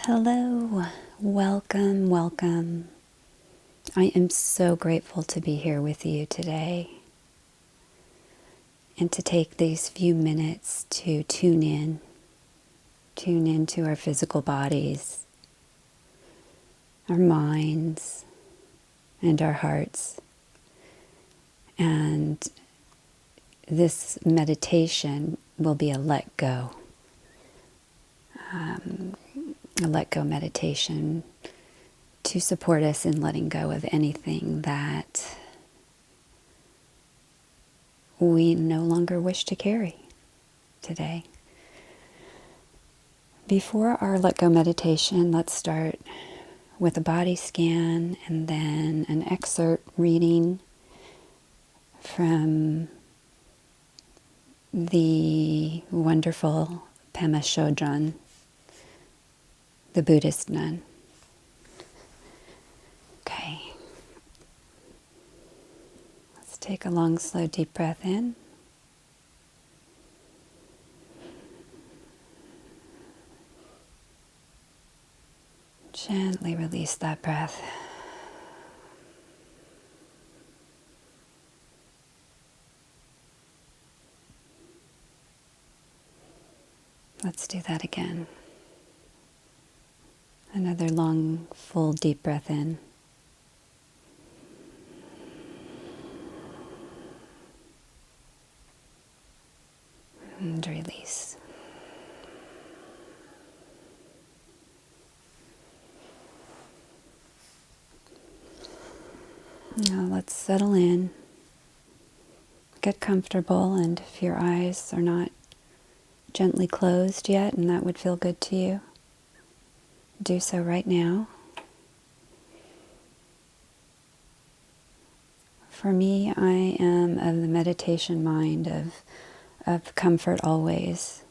Hello, welcome, welcome. I am so grateful to be here with you today and to take these few minutes to tune into our physical bodies, our minds, and our hearts. And this meditation will be a let go meditation to support us in letting go of anything that we no longer wish to carry today. Before our let go meditation, let's start with a body scan and then an excerpt reading from the wonderful Pema Chodron, the Buddhist nun. Okay. Let's take a long, slow, deep breath in. Gently release that breath. Let's do that again. Another long, full, deep breath in. And release. Now let's settle in. Get comfortable, and if your eyes are not gently closed yet and that would feel good to you, do so right now. For me, I am of the meditation mind of comfort always.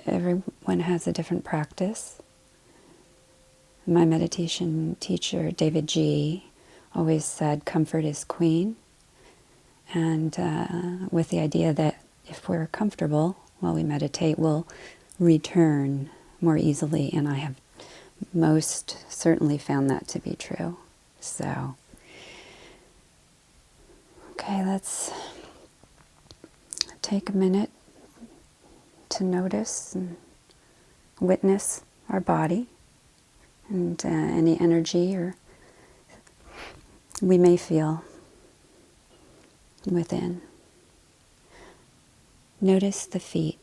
Everyone has a different practice. My meditation teacher, David G., always said comfort is queen. And with the idea that if we're comfortable while we meditate, we'll return more easily. And I have most certainly found that to be true. So, okay, let's take a minute to notice and witness our body and any energy or we may feel within. Notice the feet.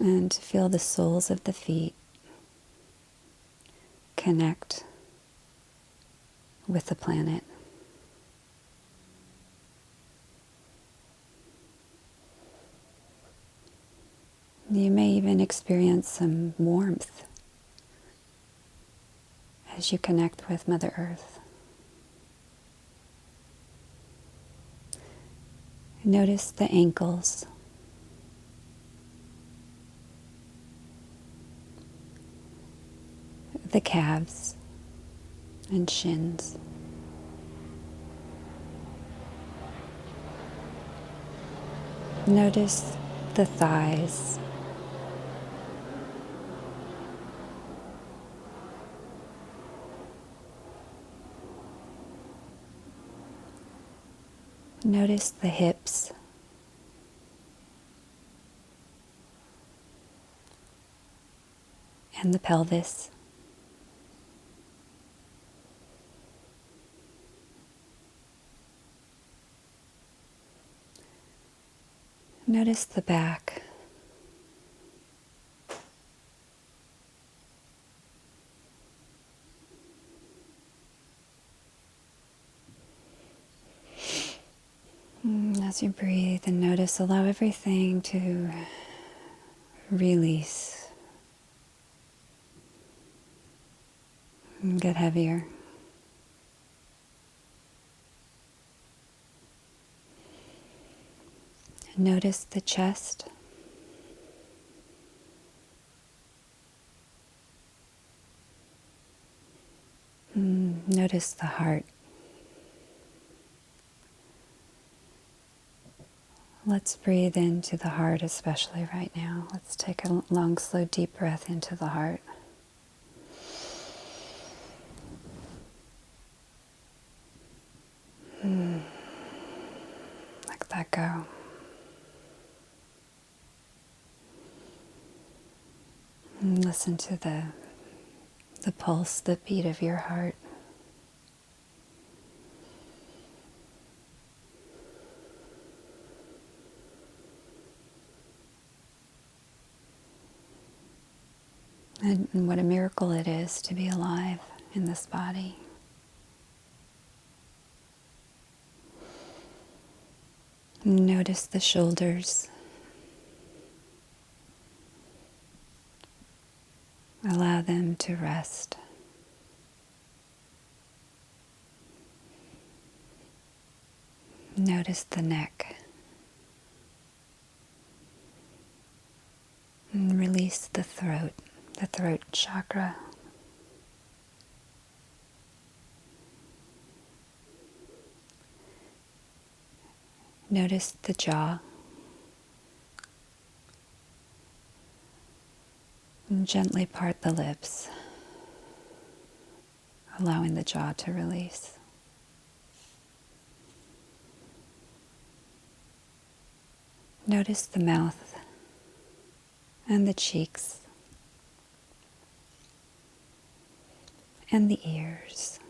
And feel the soles of the feet connect with the planet. You may even experience some warmth as you connect with Mother Earth. Notice the ankles. The calves and shins. Notice the thighs. Notice the hips. And the pelvis. Notice the back. As you breathe and notice, allow everything to release and get heavier. Notice the chest. Notice the heart. Let's breathe into the heart, especially right now. Let's take a long, slow, deep breath into the heart. Let that go. And listen to the pulse, the beat of your heart. And what a miracle it is to be alive in this body. Notice the shoulders. Allow them to rest. Notice the neck. And release the throat chakra. Notice the jaw. And gently part the lips, allowing the jaw to release. Notice the mouth and the cheeks and the ears.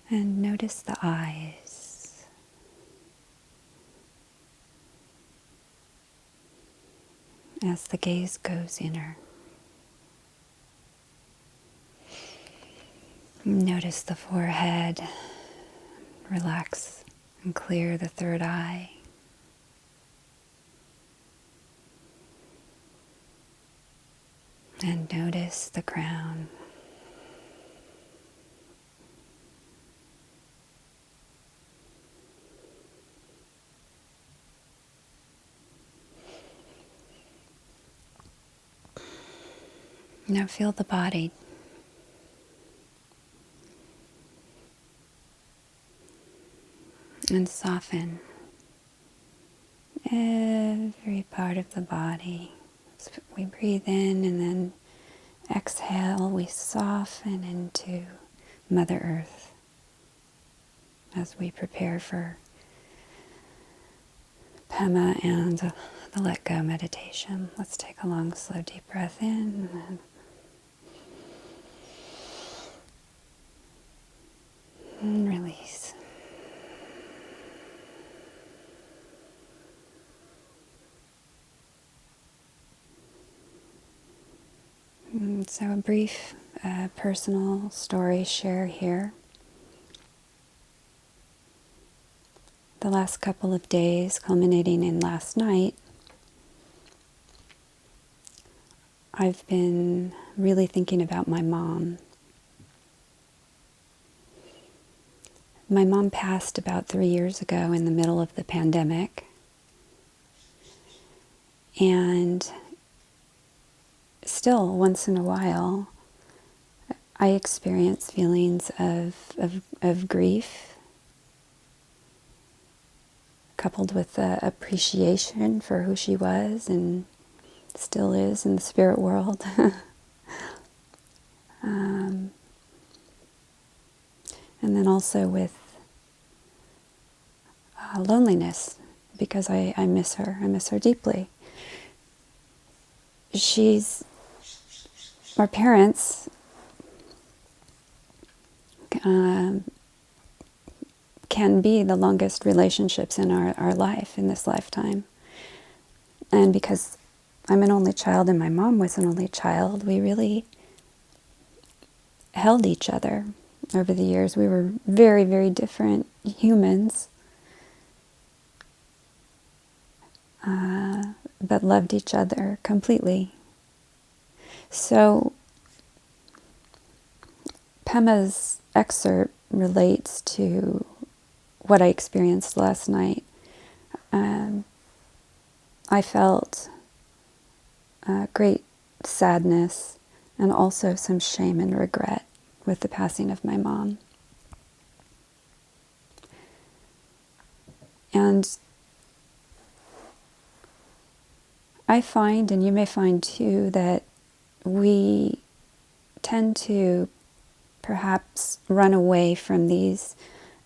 And notice the eyes. As the gaze goes inner. Notice the forehead. Relax and clear the third eye. And notice the crown. Now feel the body. And soften every part of the body. So we breathe in and then exhale, we soften into Mother Earth as we prepare for Pema and the Let Go meditation. Let's take a long, slow, deep breath in and release. So a brief personal story share here. The last couple of days, culminating in last night, I've been really thinking about my mom. My mom passed about 3 years ago in the middle of the pandemic. And still, once in a while, I experience feelings of grief, coupled with appreciation for who she was and still is in the spirit world. And then also with loneliness, because I miss her. I miss her deeply. Our parents can be the longest relationships in our life, in this lifetime. And because I'm an only child and my mom was an only child, we really held each other over the years. We were very, very different humans, but loved each other completely. So Pema's excerpt relates to what I experienced last night. I felt great sadness and also some shame and regret with the passing of my mom. And I find, and you may find too, that we tend to perhaps run away from these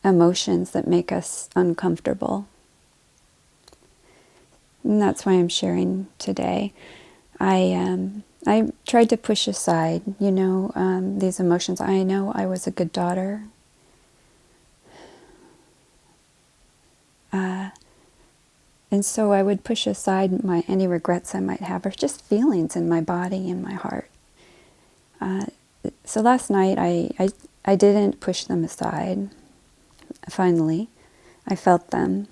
emotions that make us uncomfortable. And that's why I'm sharing today. I tried to push aside, these emotions. I know I was a good daughter. And so I would push aside any regrets I might have, or just feelings in my body and my heart. So last night I didn't push them aside. Finally, I felt them,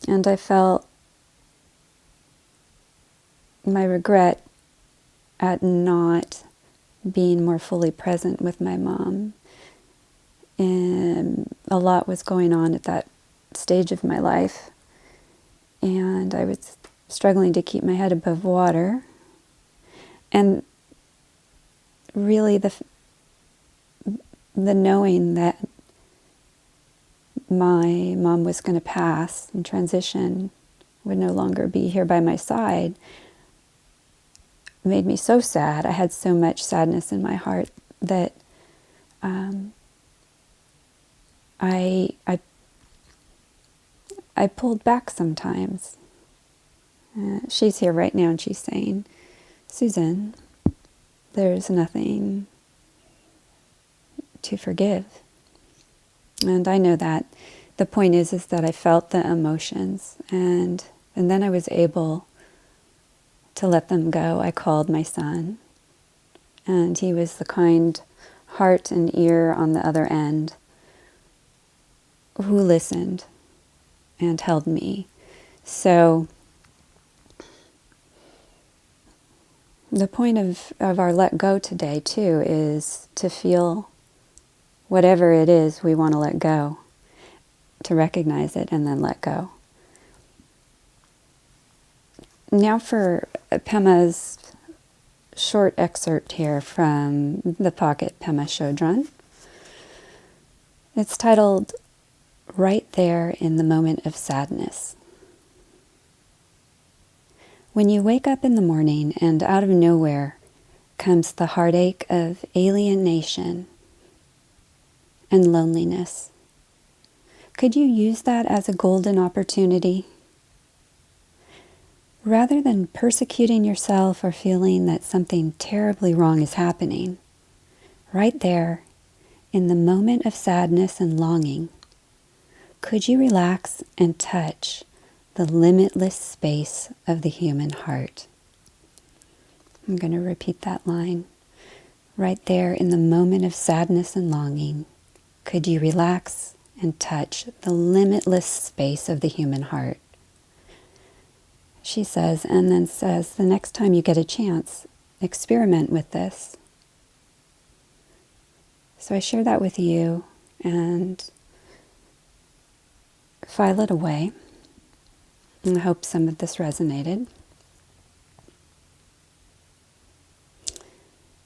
and I felt my regret at not being more fully present with my mom. And a lot was going on at that stage of my life, and I was struggling to keep my head above water. And really the knowing that my mom was going to pass and transition, would no longer be here by my side, made me so sad. I had so much sadness in my heart that I pulled back sometimes. She's here right now, and she's saying, "Susan, there's nothing to forgive." And I know that. The point is that I felt the emotions, and then I was able to let them go. I called my son, and he was the kind heart and ear on the other end who listened and held me. So the point of our let go today too is to feel whatever it is we want to let go, to recognize it and then let go. Now for Pema's short excerpt here from the Pocket Pema Chodron. It's titled, "Right There in the Moment of Sadness." When you wake up in the morning and out of nowhere comes the heartache of alienation and loneliness, could you use that as a golden opportunity? Rather than persecuting yourself or feeling that something terribly wrong is happening, right there, in the moment of sadness and longing, could you relax and touch the limitless space of the human heart? I'm going to repeat that line. Right there, in the moment of sadness and longing, could you relax and touch the limitless space of the human heart? She says, and then says, the next time you get a chance, experiment with this. So I share that with you and file it away. And I hope some of this resonated.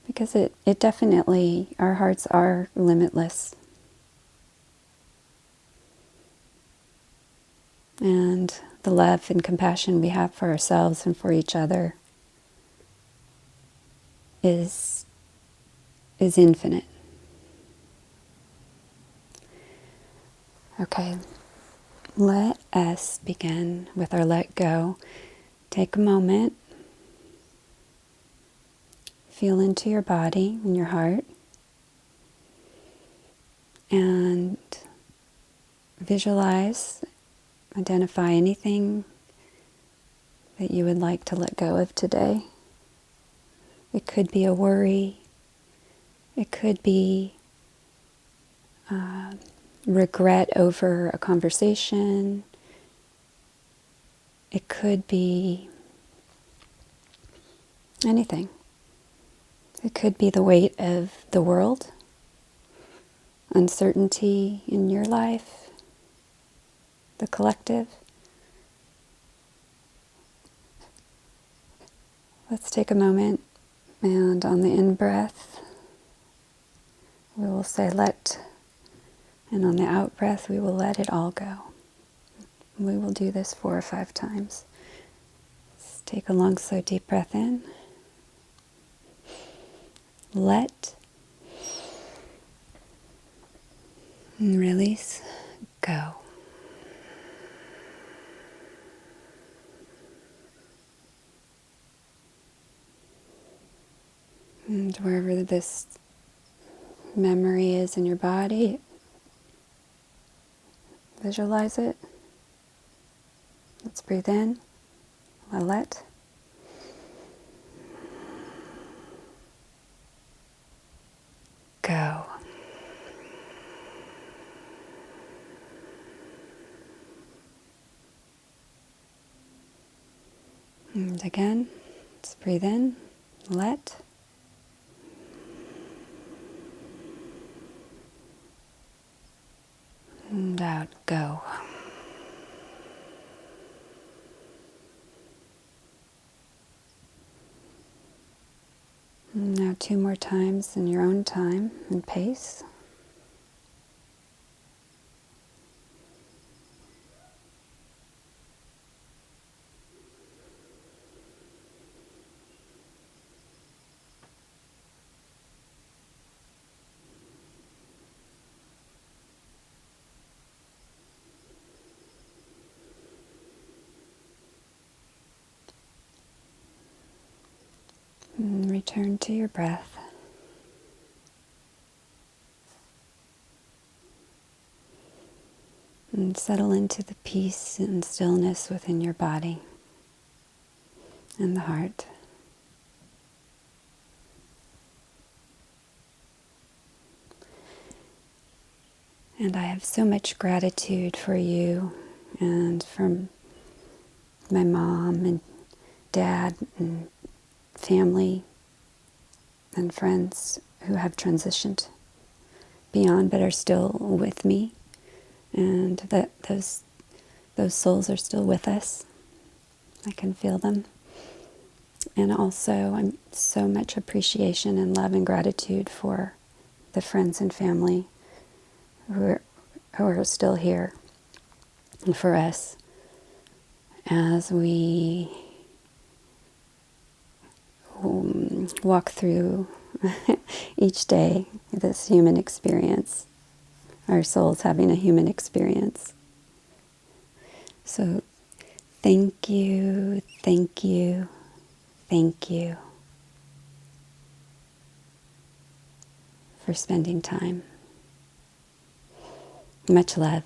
Because it definitely, our hearts are limitless. And the love and compassion we have for ourselves and for each other is infinite. Okay, let us begin with our let go. Take a moment, feel into your body and your heart, and visualize, identify anything that you would like to let go of today. It could be a worry. It could be regret over a conversation. It could be anything. It could be the weight of the world, uncertainty in your life, the collective. Let's take a moment, and on the in-breath, we will say let, and on the out-breath, we will let it all go. We will do this 4 or 5 times. Let's take a long, slow, deep breath in. Let and release, go. And wherever this memory is in your body, visualize it. Let's breathe in. Let. Go. And again, let's breathe in. Let. And out. Go. And now 2 more times in your own time and pace. And return to your breath. And settle into the peace and stillness within your body and the heart. And I have so much gratitude for you and for my mom and dad and family and friends who have transitioned beyond but are still with me, and that those souls are still with us. I can feel them. And also I'm so much appreciation and love and gratitude for the friends and family who are still here, and for us as we walk through each day this human experience, our souls having a human experience. So thank you, thank you, thank you for spending time. Much love.